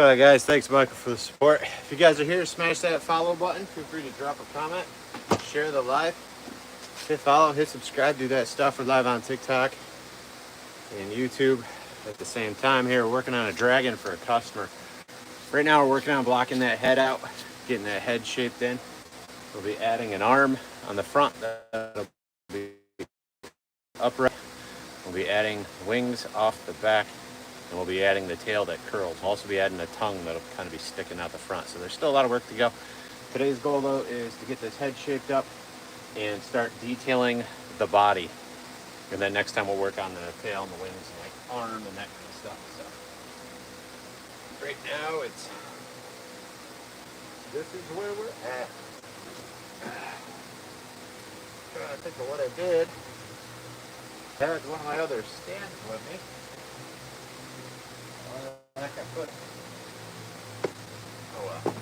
So guys, thanks Michael for the support. If you guys are here, smash that follow button. Feel free to drop a comment, share the live, hit follow, hit subscribe, do that stuff. We're live on TikTok and YouTube at the same time here. We're working on a dragon for a customer. Right now we're working on blocking that head out, getting that head shaped in. We'll be adding an arm on the front that'll be upright. We'll be adding wings off the back, and we'll be adding the tail that curls. We'll also be adding a tongue that'll kind of be sticking out the front. So there's still a lot of work to go. Today's goal though is to get this head shaped up and start detailing the body. And then next time we'll work on the tail and the wings and like arm and that kind of stuff. So right now this is where we're at. Trying to think of what I did. I had one of my other stands with me. I put. Oh well.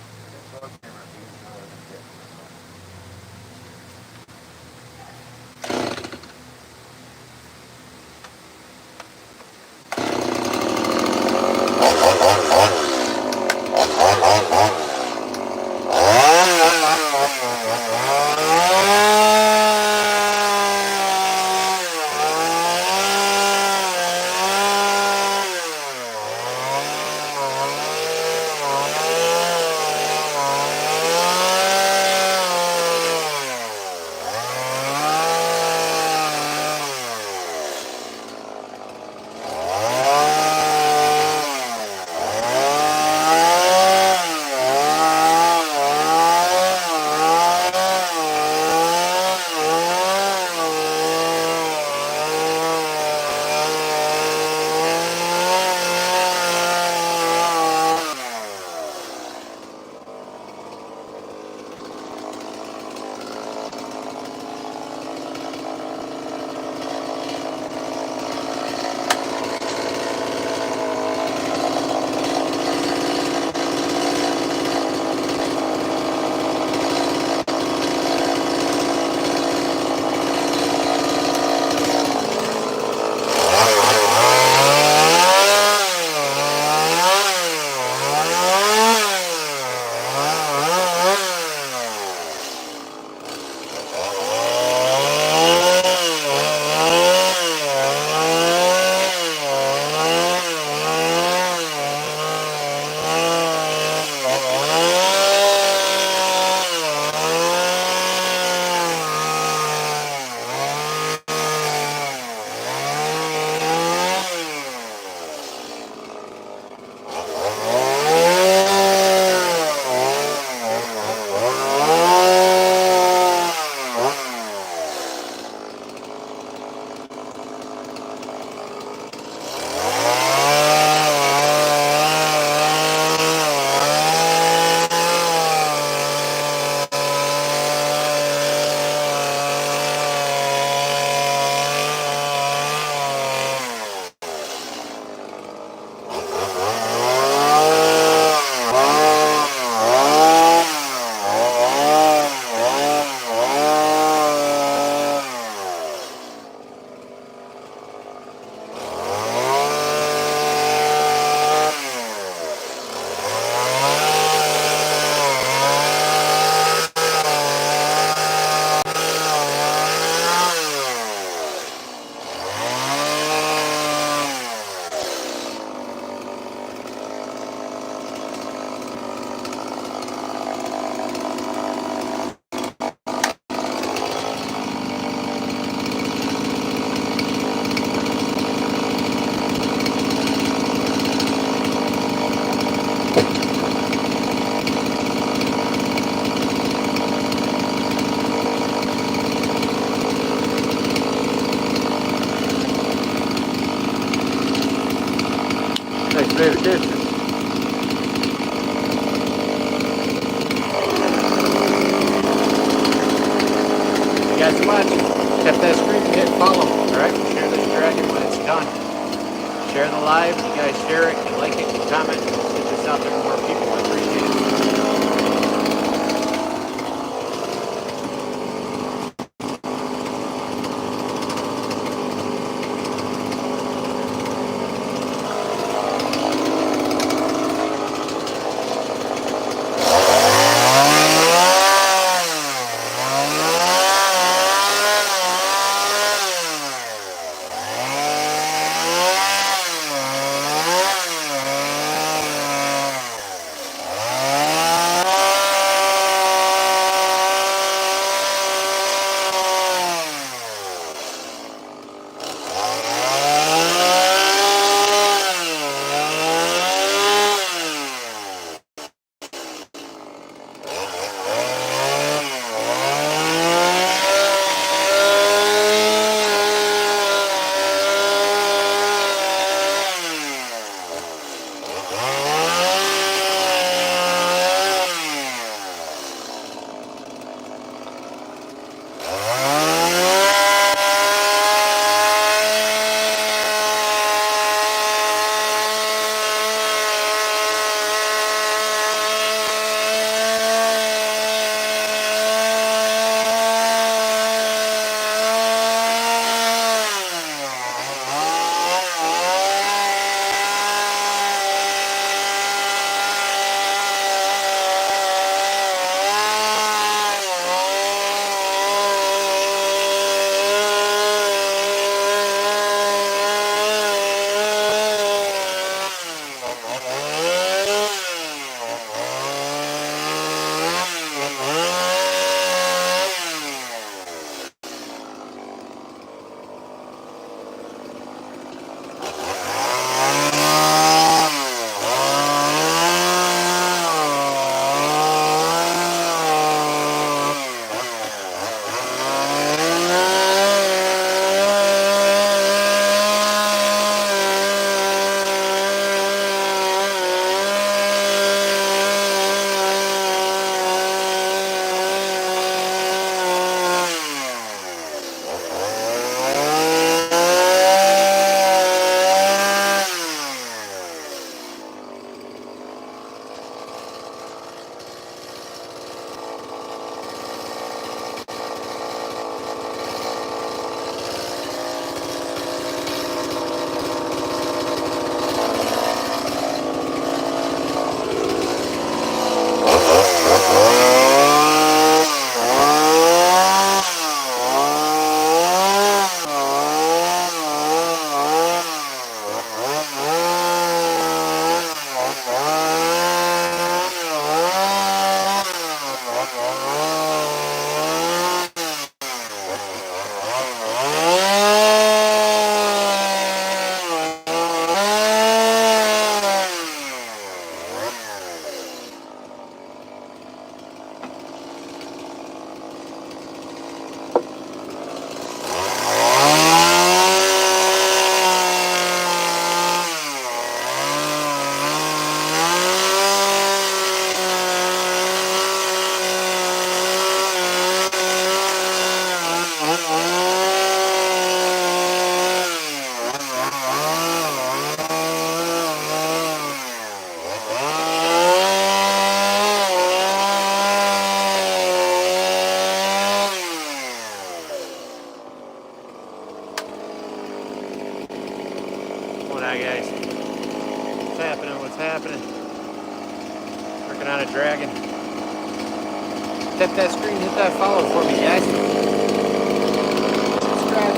Favorite dishes. You guys watch. Tap that screen and hit follow. Alright, share this dragon when it's done. Share the live. You guys share it, you like it, you comment. Let's get this out there to more people. I appreciate it. guys? What's happening? What's happening? Working on a dragon. Tap that screen, hit that follow for me, guys. Subscribe.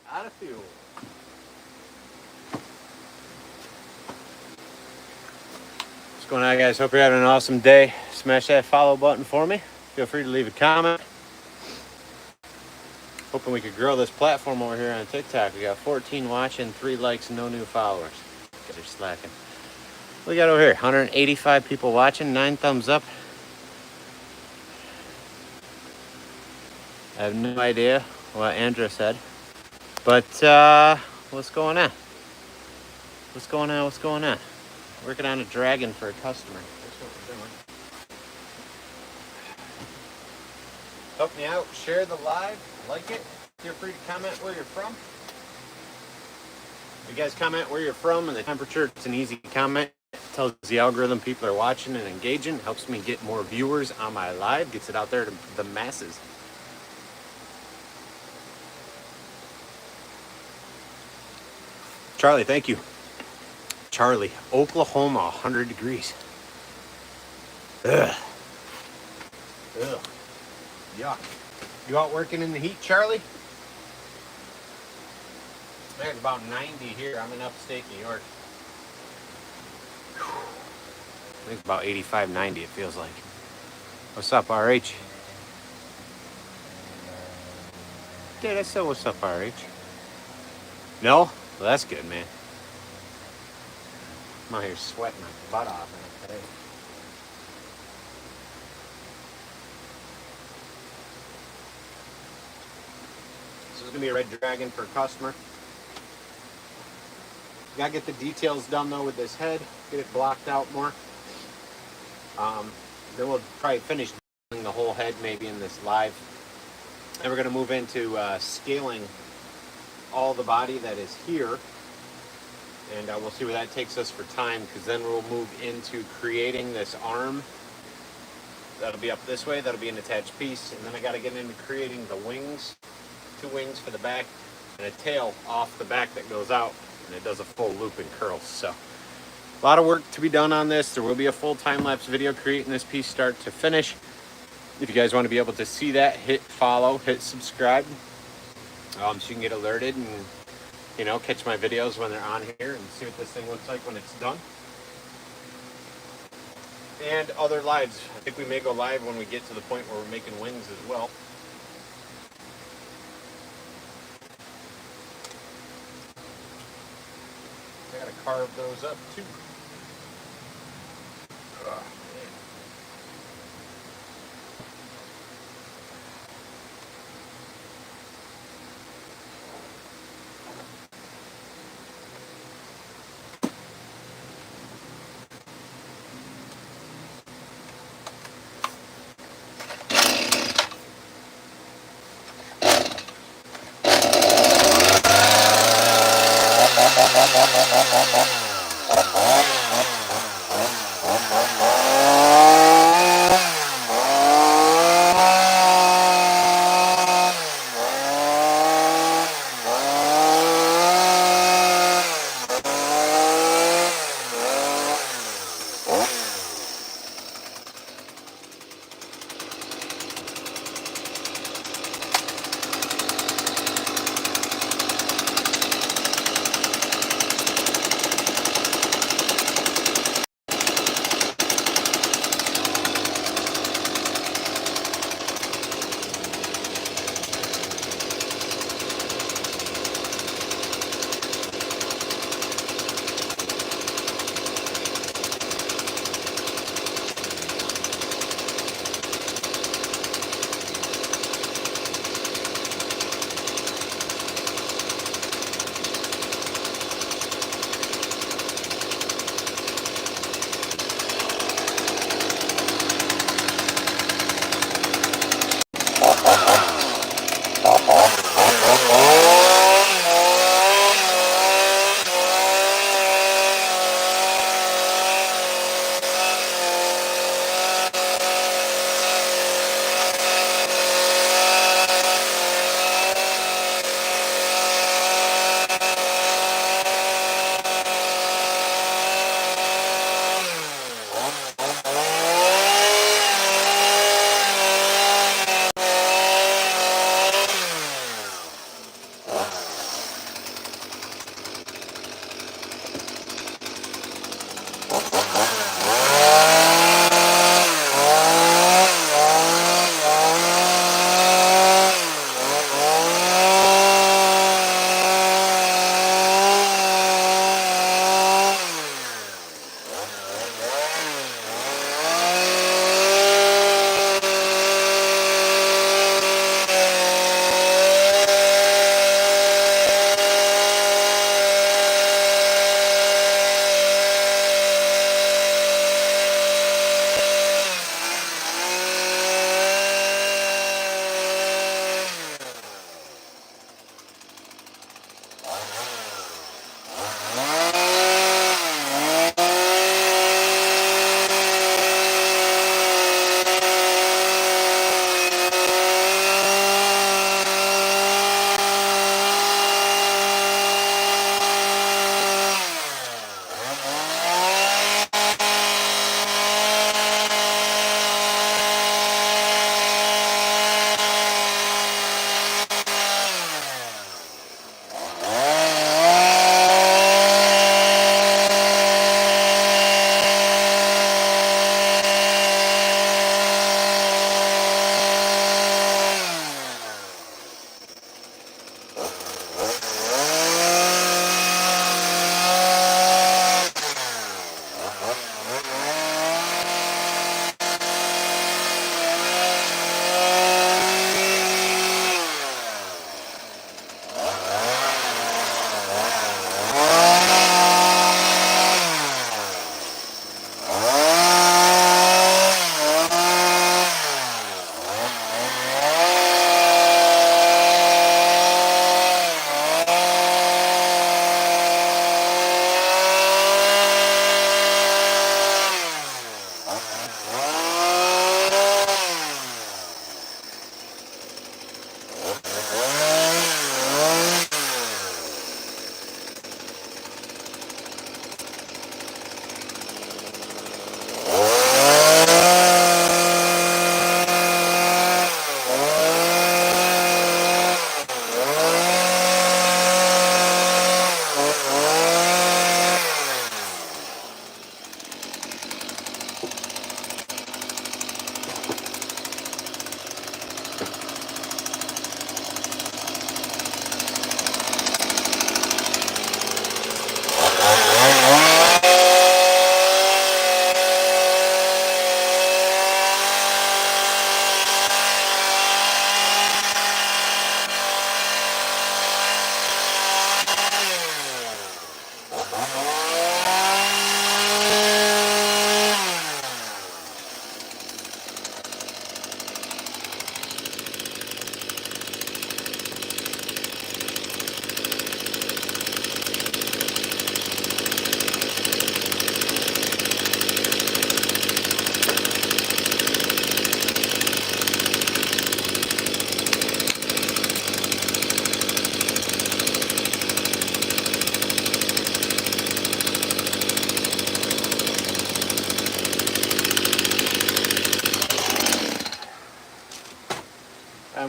Out of fuel. What's going on, guys? Hope you're having an awesome day. Smash that follow button for me. Feel free to leave a comment. Hoping we could grow this platform over here on TikTok. We got 14 watching, 3 likes, no new followers. You guys are slacking. What we got over here? 185 people watching, 9 thumbs up. I have no idea what Andrea said. But what's going on? What's going on? What's going on? Working on a dragon for a customer. That's what we're doing. Help me out. Share the live. Like it. Feel free to comment where you're from. If you guys comment where you're from and the temperature, it's an easy comment. It tells the algorithm people are watching and engaging. Helps me get more viewers on my live. Gets it out there to the masses. Charlie, thank you. Charlie, Oklahoma, 100 degrees. Ugh. Ugh. Yuck. You out working in the heat, Charlie? It's about 90 here. I'm in upstate New York. Whew. I think it's about 85, 90 it feels like. What's up, RH? Dude, I said what's up, RH. No? Well, that's good, man. I'm out here sweating my butt off today. This is going to be a red dragon for a customer. Got to get the details done, though, with this head. Get it blocked out more. Then we'll probably finish doing the whole head maybe in this live. And we're going to move into scaling all the body that is here. And we'll see where that takes us for time, because then we'll move into creating this arm. That'll be up this way. That'll be an attached piece. And then I got to get into creating the wings. 2 wings for the back and a tail off the back that goes out. And it does a full loop and curls. So a lot of work to be done on this. There will be a full time-lapse video creating this piece start to finish. If you guys want to be able to see that, hit follow, hit subscribe. So you can get alerted and, you know, catch my videos when they're on here and see what this thing looks like when it's done. And other lives. I think we may go live when we get to the point where we're making wings as well. I gotta carve those up too.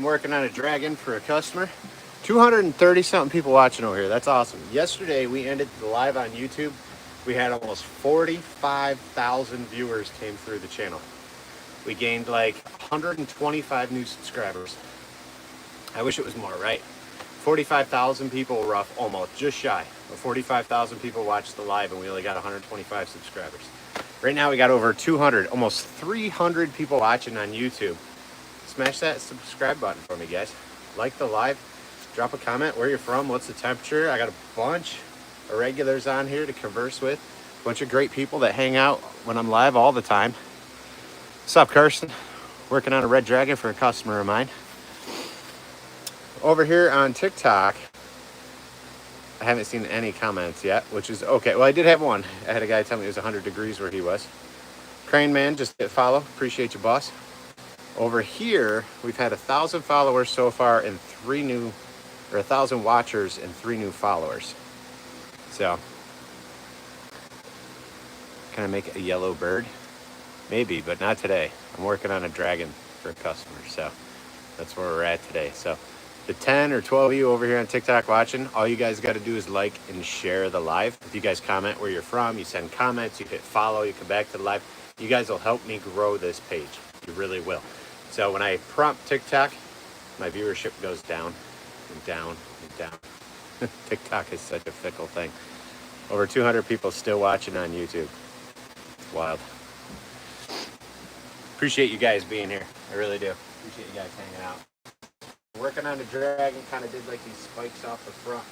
working on a dragon for a customer. 230 something people watching over here. That's awesome. Yesterday we ended the live on YouTube. We had almost 45,000 viewers came through the channel. We gained like 125 new subscribers. I wish it was more, right? 45,000 people rough, almost just shy of 45,000 people watched the live, and we only got 125 subscribers. Right now we got over 200, almost 300 people watching on YouTube. Smash that subscribe button for me, guys. Like the live, drop a comment where you're from, what's the temperature. I got a bunch of regulars on here to converse with. A bunch of great people that hang out when I'm live all the time. What's up, Kirsten? Working on a red dragon for a customer of mine. Over here on TikTok, I haven't seen any comments yet, which is okay. Well, I did have one. I had a guy tell me it was 100 degrees where he was. Crane Man, just hit follow. Appreciate you, boss. Over here, we've had 1,000 followers so far and 1,000 watchers and 3 new followers. So, can I make a yellow bird? Maybe, but not today. I'm working on a dragon for a customer, so that's where we're at today. So, the 10 or 12 of you over here on TikTok watching, all you guys got to do is like and share the live. If you guys comment where you're from, you send comments, you hit follow, you come back to the live, you guys will help me grow this page. You really will. So when I prompt TikTok, my viewership goes down and down and down. TikTok is such a fickle thing. Over 200 people still watching on YouTube. It's wild. Appreciate you guys being here. I really do. Appreciate you guys hanging out. Working on the dragon, kind of did like these spikes off the front,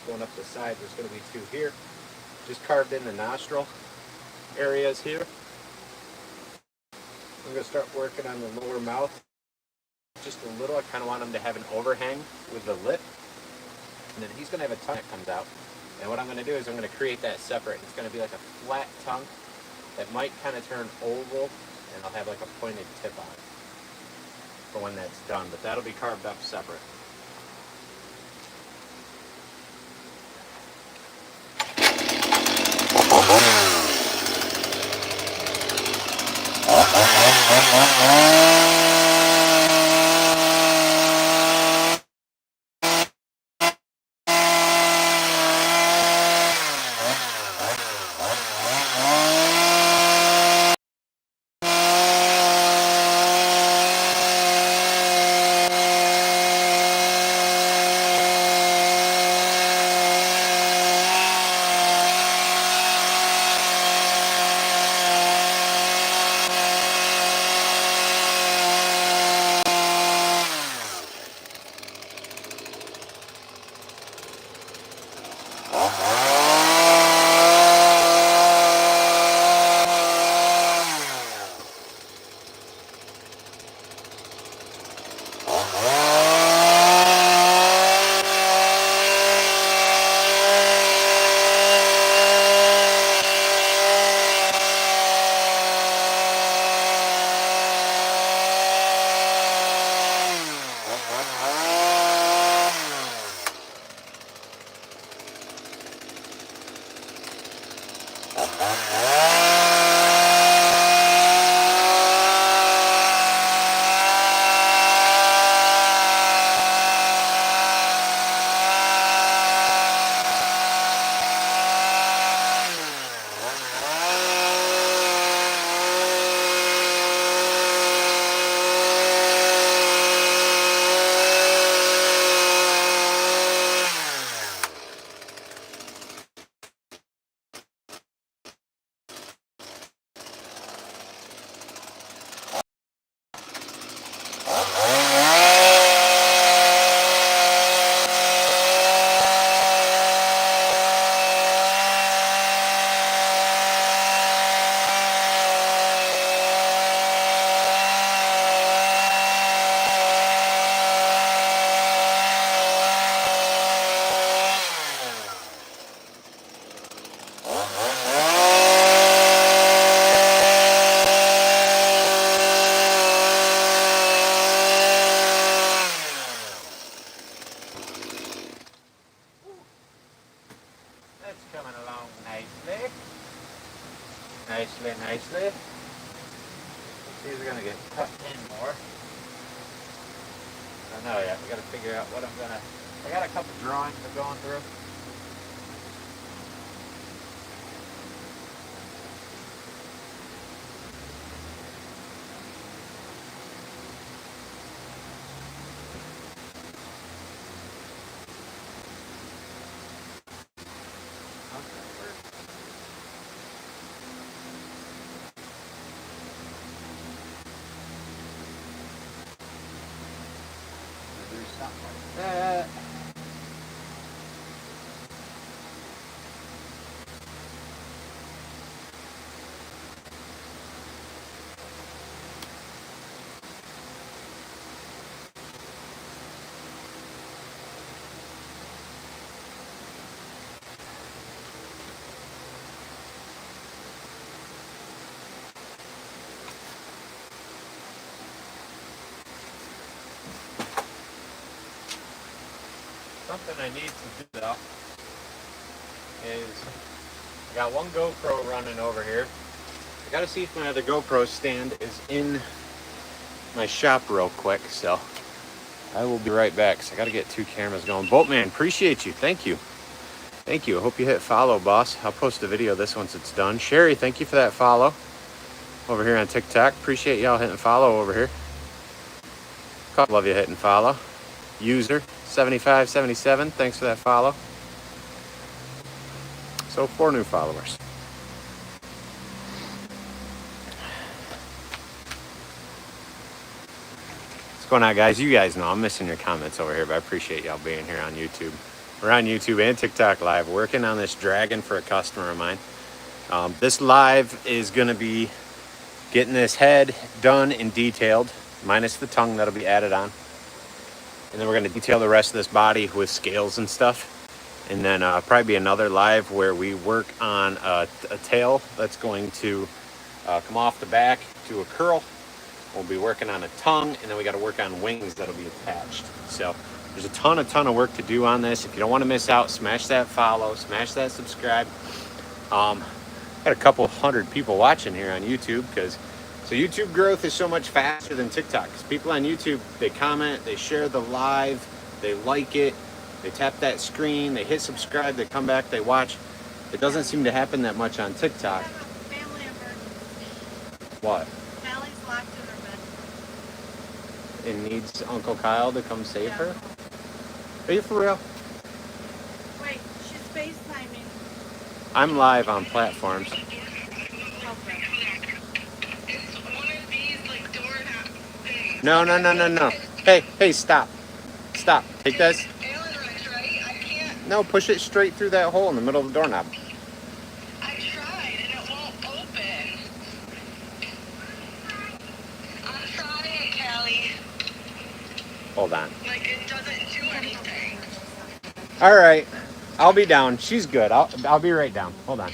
going up the side. There's going to be 2 here. Just carved in the nostril areas here. I'm going to start working on the lower mouth just a little. I kind of want him to have an overhang with the lip. And then he's going to have a tongue that comes out. And what I'm going to do is I'm going to create that separate. It's going to be like a flat tongue that might kind of turn oval, and I'll have like a pointed tip on it for when that's done, but that'll be carved up separate. Nicely. These are going to get cut in more. I know, yeah. I gotta figure out what I'm gonna. I got a couple drawings I'm going through. Do something like that. Something I need to do though is I got one GoPro running over here. I gotta see if my other GoPro stand is in my shop real quick, so I will be right back because I gotta get two cameras going. Boatman, appreciate you. Thank you. Thank you. I hope you hit follow, boss. I'll post a video of this once it's done. Sherry, thank you for that follow over here on TikTok. Appreciate y'all hitting follow over here. A couple of you hitting follow. User 7577, thanks for that follow. So 4 new followers. What's going on, guys? You guys know I'm missing your comments over here, but I appreciate y'all being here on YouTube. We're on YouTube and TikTok live working on this dragon for a customer of mine. This live is going to be getting this head done and detailed, minus the tongue that'll be added on. And then we're going to detail the rest of this body with scales and stuff. And then probably be another live where we work on a tail that's going to come off the back to a curl. We'll be working on a tongue, and then we got to work on wings that'll be attached. So there's a ton of work to do on this. If you don't want to miss out, smash that follow, smash that subscribe. Got a couple hundred people watching here on YouTube so YouTube growth is so much faster than TikTok. Because people on YouTube, they comment, they share the live, they like it, they tap that screen, they hit subscribe, they come back, they watch. It doesn't seem to happen that much on TikTok. Family emergency. What? Sally's locked in her bed. It needs Uncle Kyle to come save her? Are you for real? Wait, she's FaceTiming. I'm live on platforms. Okay. No. Hey, stop. Stop. Take this. No, push it straight through that hole in the middle of the doorknob. I tried and it won't open. I'm trying, Callie. Hold on. Like it doesn't do anything. All right. I'll be down. She's good. I'll be right down. Hold on.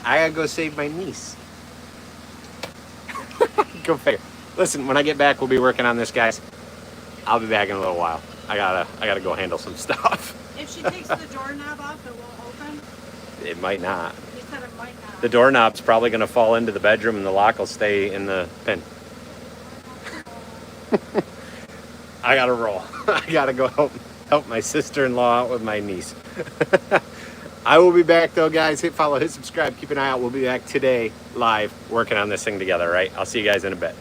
I gotta go save my niece. Go figure. Listen, when I get back, we'll be working on this, guys. I'll be back in a little while. I gotta go handle some stuff. If she takes the doorknob off, it won't open? It might not. You said it might not. The doorknob's probably gonna fall into the bedroom and the lock will stay in the pin. I gotta roll. I gotta go help my sister-in-law out with my niece. I will be back though, guys. Hit follow, hit subscribe, keep an eye out. We'll be back today live working on this thing together, right? I'll see you guys in a bit.